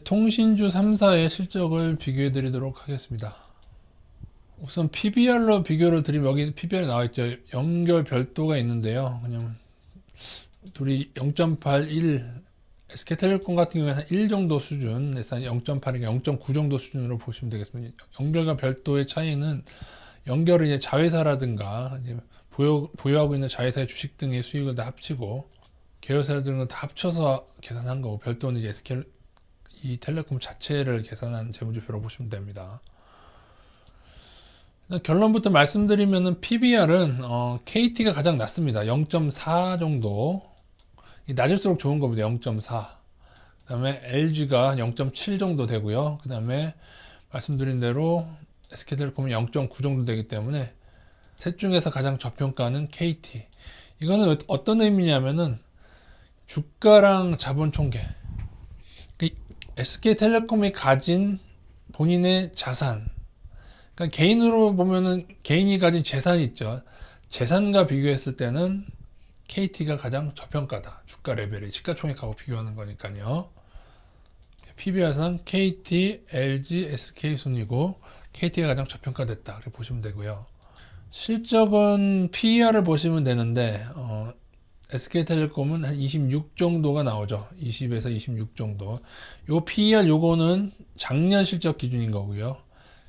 통신주 3사의 실적을 비교해 드리도록 하겠습니다. 우선 PBR로 비교를 드리면 여기 PBR 나와 있죠. 연결 별도가 있는데요. 그냥 둘이 0.81, SK텔레콤 같은 경우에는 한 1 정도 수준, 0.8이니까 0.9 정도 수준으로 보시면 되겠습니다. 연결과 별도의 차이는 연결은 이제 자회사라든가 이제 보유하고 있는 자회사의 주식 등의 수익을 다 합치고 계열사들은 다 합쳐서 계산한 거고, 별도는 이제 이 텔레콤 자체를 계산한 재무제표로 보시면 됩니다. 결론부터 말씀드리면은 PBR은 KT가 가장 낮습니다. 0.4 정도. 낮을수록 좋은 겁니다. 0.4. 그 다음에 LG가 0.7 정도 되고요. 그 다음에 말씀드린 대로 SK텔레콤은 0.9 정도 되기 때문에 셋 중에서 가장 저평가는 KT. 이거는 어떤 의미냐면은 주가랑 자본 총계. SK텔레콤이 가진 본인의 자산. 그러니까 개인으로 보면은 개인이 가진 재산이 있죠. 재산과 비교했을 때는 KT가 가장 저평가다. 주가 레벨이 시가총액하고 비교하는 거니까요. PBR상 KT, LG, SK 순이고 KT가 가장 저평가됐다. 이렇게 보시면 되고요. 실적은 PER을 보시면 되는데 SK텔레콤은 한 26 정도가 나오죠. 20에서 26 정도. 요 PER 요거는 작년 실적 기준인 거고요.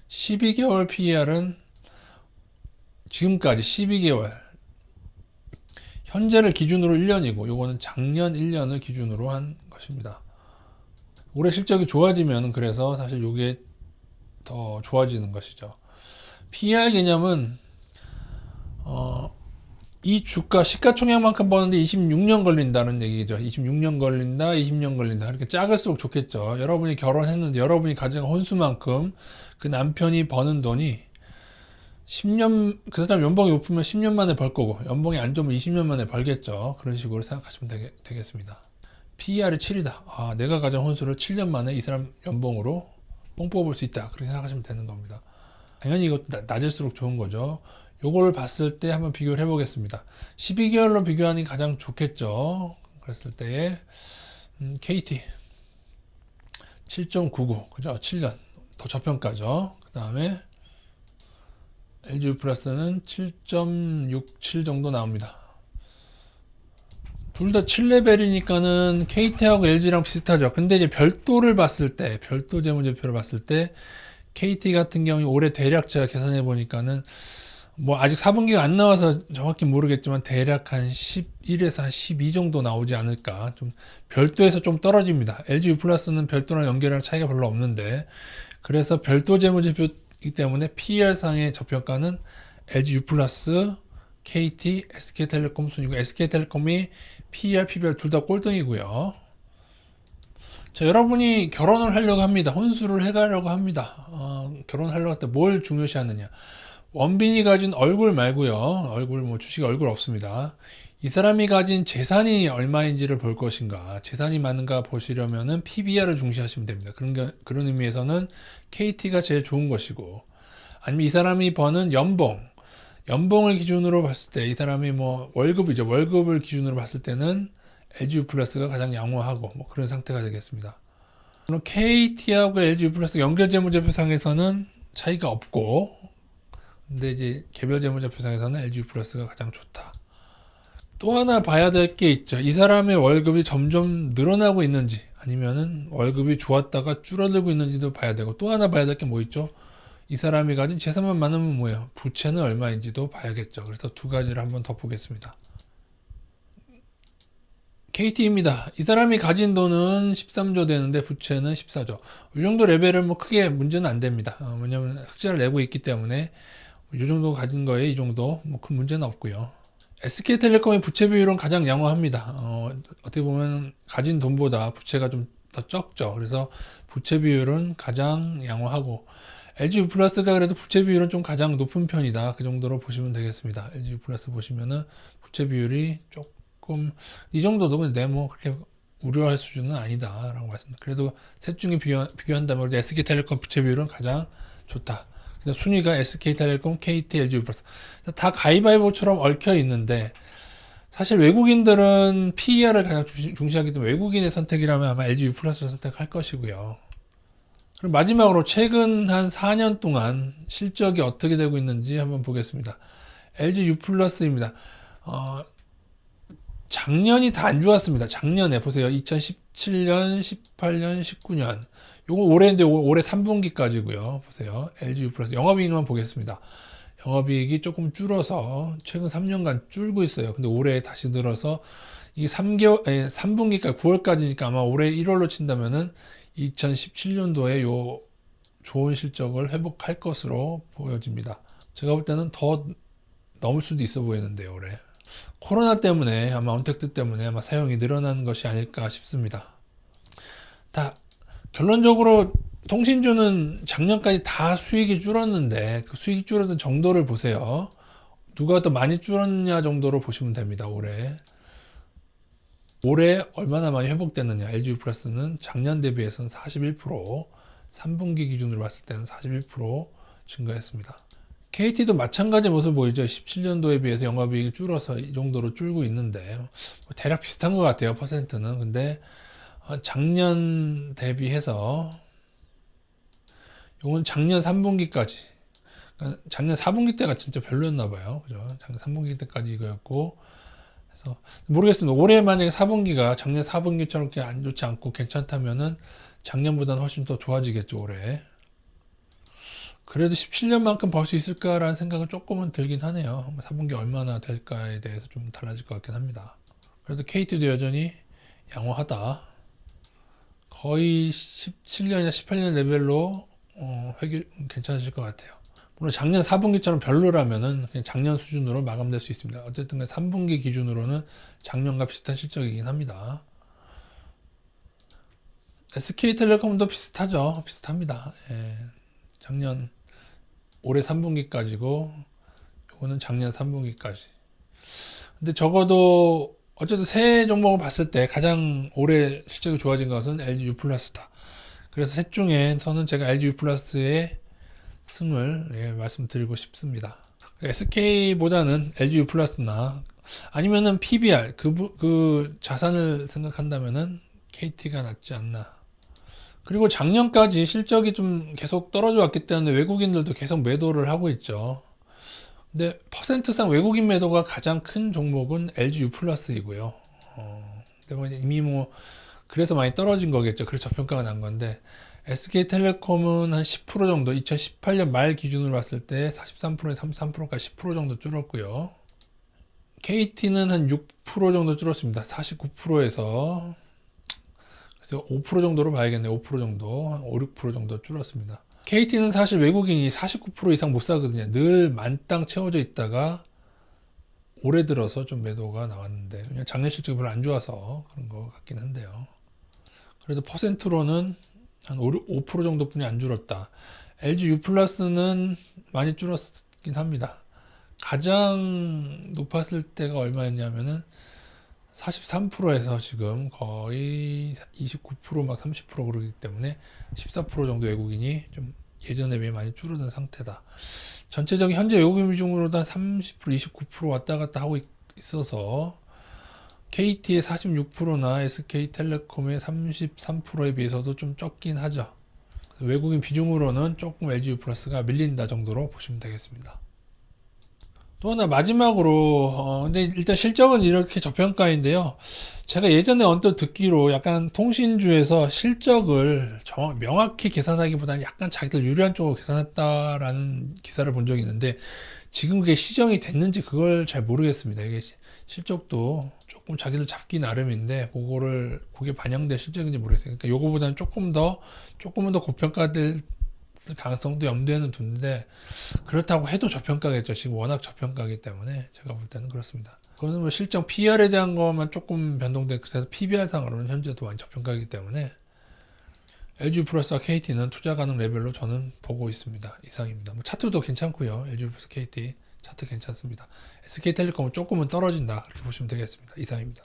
12개월 PER은 지금까지 12개월 현재를 기준으로 1년이고 요거는 작년 1년을 기준으로 한 것입니다. 올해 실적이 좋아지면 그래서 사실 요게 더 좋아지는 것이죠. PER 개념은 이 주가 시가총액만큼 버는데 26년 걸린다는 얘기죠. 26년 걸린다, 20년 걸린다. 그렇게 작을수록 좋겠죠. 여러분이 결혼했는데 여러분이 가진 혼수만큼 그 남편이 버는 돈이 10년, 그 사람 연봉이 높으면 10년 만에 벌 거고, 연봉이 안 좋으면 20년 만에 벌겠죠. 그런 식으로 생각하시면 되겠습니다. PER이 7이다. 아, 내가 가진 혼수를 7년 만에 이 사람 연봉으로 뽕 뽑을 수 있다. 그렇게 생각하시면 되는 겁니다. 당연히 이것도 낮을수록 좋은 거죠. 요걸 봤을 때 한번 비교를 해보겠습니다. 12개월로 비교하는 게 가장 좋겠죠. 그랬을 때에 KT 7.99, 그죠? 7년 더 저평가죠. 그 다음에 LG 플러스는 7.67 정도 나옵니다. 둘 다 7레벨이니까는 KT하고 LG랑 비슷하죠. 근데 이제 별도를 봤을 때, 별도 재무제표를 봤을 때 KT 같은 경우에 올해 대략 제가 계산해 보니까는 뭐 아직 4분기가 안 나와서 정확히 모르겠지만 대략 한 11에서 한 12 정도 나오지 않을까. 좀 별도에서 좀 떨어집니다. LG U 플러스는 별도랑 연결이랑 차이가 별로 없는데, 그래서 별도 재무제표이기 때문에 PER상의 저평가는 LG U 플러스, KT, SK텔레콤 순이고, SK텔레콤이 PER, PBR 둘 다 꼴등이고요. 자, 여러분이 결혼을 하려고 합니다. 혼수를 해가려고 합니다. 결혼하려고 할 때 뭘 중요시 하느냐. 원빈이 가진 얼굴 말고요. 얼굴, 뭐 주식 얼굴 없습니다. 이 사람이 가진 재산이 얼마인지를 볼 것인가. 재산이 많은가 보시려면은 PBR을 중시하시면 됩니다. 그런 의미에서는 KT가 제일 좋은 것이고, 아니면 이 사람이 버는 연봉을 기준으로 봤을 때, 이 사람이 뭐 월급이죠. 월급을 기준으로 봤을 때는 LG U 플러스가 가장 양호하고, 뭐 그런 상태가 되겠습니다. 그럼 KT하고 LG U 플러스 연결 재무제표상에서는 차이가 없고, 근데 이제 개별 재무제표상에서는 LG U 플러스가 가장 좋다. 또 하나 봐야 될 게 있죠. 이 사람의 월급이 점점 늘어나고 있는지, 아니면은 월급이 좋았다가 줄어들고 있는지도 봐야 되고, 또 하나 봐야 될 게 뭐 있죠? 이 사람이 가진 재산만 많으면 뭐예요? 부채는 얼마인지도 봐야겠죠. 그래서 두 가지를 한번 더 보겠습니다. KT입니다. 이 사람이 가진 돈은 13조 되는데 부채는 14조. 이 정도 레벨은 뭐 크게 문제는 안 됩니다. 왜냐면 흑자를 내고 있기 때문에 이 정도 가진 거에 이 정도 뭐 큰 문제는 없고요. SK텔레콤의 부채 비율은 가장 양호합니다. 어떻게 보면 가진 돈보다 부채가 좀 더 적죠. 그래서 부채 비율은 가장 양호하고, LG U 플러스가 그래도 부채 비율은 좀 가장 높은 편이다. 그 정도로 보시면 되겠습니다. LG U 플러스 보시면은 부채 비율이 조금 이 정도도 근데 뭐 그렇게 우려할 수준은 아니다라고 말씀드립니다. 그래도 셋 중에 비교한다면 SK텔레콤 부채 비율은 가장 좋다. 순위가 SK텔레콤, KT, LG U 플러스 다 가위바위보처럼 얽혀 있는데, 사실 외국인들은 PER을 가장 중시하기 때문에 외국인의 선택이라면 아마 LG U 플러스를 선택할 것이고요. 그럼 마지막으로 최근 한 4년 동안 실적이 어떻게 되고 있는지 한번 보겠습니다. LG U 플러스입니다. 작년이 다 안 좋았습니다. 작년에 보세요. 2017년, 18년, 19년. 요거 올해인데 올해 3분기까지고요. 보세요. LG U 플러스 영업이익만 보겠습니다. 영업이익이 조금 줄어서 최근 3년간 줄고 있어요. 근데 올해 다시 늘어서 이게 3분기까지 9월까지니까 아마 올해 1월로 친다면은 2017년도에 요 좋은 실적을 회복할 것으로 보여집니다. 제가 볼 때는 더 넘을 수도 있어 보이는데요, 올해. 코로나 때문에 아마 언택트 때문에 아마 사용이 늘어나는 것이 아닐까 싶습니다. 결론적으로 통신주는 작년까지 다 수익이 줄었는데 그 수익이 줄어든 정도를 보세요. 누가 더 많이 줄었냐 정도로 보시면 됩니다. 올해 얼마나 많이 회복됐느냐. LG 플러스는 작년 대비해서는 41%, 3분기 기준으로 봤을 때는 41% 증가했습니다. KT도 마찬가지 모습 보이죠. 17년도에 비해서 영업이익이 줄어서 이 정도로 줄고 있는데 대략 비슷한 것 같아요. 퍼센트는. 근데 작년 대비해서 이건 작년 3분기까지, 그러니까 작년 4분기 때가 진짜 별로였나 봐요. 그죠? 작년 3분기 때까지 이거였고, 그래서 모르겠습니다. 올해 만약에 4분기가 작년 4분기처럼 이렇게 안 좋지 않고 괜찮다면은 작년보다는 훨씬 더 좋아지겠죠, 올해. 그래도 17년만큼 벌 수 있을까라는 생각은 조금은 들긴 하네요. 4분기 얼마나 될까에 대해서 좀 달라질 것 같긴 합니다. 그래도 KT도 여전히 양호하다. 거의 17년이나 18년 레벨로 괜찮으실 것 같아요. 물론 작년 4분기처럼 별로라면은 그냥 작년 수준으로 마감될 수 있습니다. 어쨌든 3분기 기준으로는 작년과 비슷한 실적이긴 합니다. SK텔레콤도 비슷하죠. 비슷합니다. 예. 올해 3분기까지고 이거는 작년 3분기까지. 근데 적어도 어쨌든 새 종목을 봤을 때 가장 올해 실적이 좋아진 것은 LG U 플러스다. 그래서 셋 중에서는 제가 LG U 플러스의 승을 말씀드리고 싶습니다. SK보다는 LG U 플러스나 아니면은 PBR 그 자산을 생각한다면은 KT가 낫지 않나. 그리고 작년까지 실적이 좀 계속 떨어져 왔기 때문에 외국인들도 계속 매도를 하고 있죠. 근데 퍼센트상 외국인 매도가 가장 큰 종목은 LG U 플러스이고요. 이미 그래서 많이 떨어진 거겠죠. 그래서 저평가가 난 건데 SK텔레콤은 한 10% 정도 2018년 말 기준으로 봤을 때 43%에서 33%까지 10% 정도 줄었고요. KT는 한 6% 정도 줄었습니다. 49%에서 그래서 5% 정도로 봐야겠네요. 5% 정도, 한 5, 6% 정도 줄었습니다. KT는 사실 외국인이 49% 이상 못 사거든요. 늘 만땅 채워져 있다가 올해 들어서 좀 매도가 나왔는데 그냥 작년 실적이 별로 안 좋아서 그런 것 같긴 한데요. 그래도 퍼센트로는 한 5% 정도뿐이 안 줄었다. LG U 플러스는 많이 줄었긴 합니다. 가장 높았을 때가 얼마였냐면은 43%에서 지금 거의 29%막 30% 그러기 때문에 14% 정도 외국인이 좀 예전에 비해 많이 줄어든 상태다. 전체적인 현재 외국인 비중으로도 한 30%, 29% 왔다 갔다 하고 있어서 KT의 46%나 SK텔레콤의 33%에 비해서도 좀 적긴 하죠. 외국인 비중으로는 조금 LG U 플러스가 밀린다 정도로 보시면 되겠습니다. 또 하나 마지막으로 근데 일단 실적은 이렇게 저평가인데요. 제가 예전에 언뜻 듣기로 약간 통신주에서 실적을 명확히 계산하기보다는 약간 자기들 유리한 쪽으로 계산했다라는 기사를 본 적이 있는데 지금 그게 시정이 됐는지 그걸 잘 모르겠습니다. 이게 실적도 조금 자기들 잡기 나름인데 그게 반영될 실적인지 모르겠어요. 그러니까 요거보다는 조금은 더 고평가될 가능성도 염두에는 두는데 그렇다고 해도 저평가겠죠. 지금 워낙 저평가이기 때문에 제가 볼 때는 그렇습니다. 그거는 뭐 실적 PR에 대한 것만 조금 변동된 그래서 PBR 상으로는 현재도 많이 저평가이기 때문에 LG 플러스와 KT는 투자 가능 레벨로 저는 보고 있습니다. 이상입니다. 뭐 차트도 괜찮고요. LG 플러스 KT 차트 괜찮습니다. SK텔레콤은 조금은 떨어진다. 그렇게 보시면 되겠습니다. 이상입니다.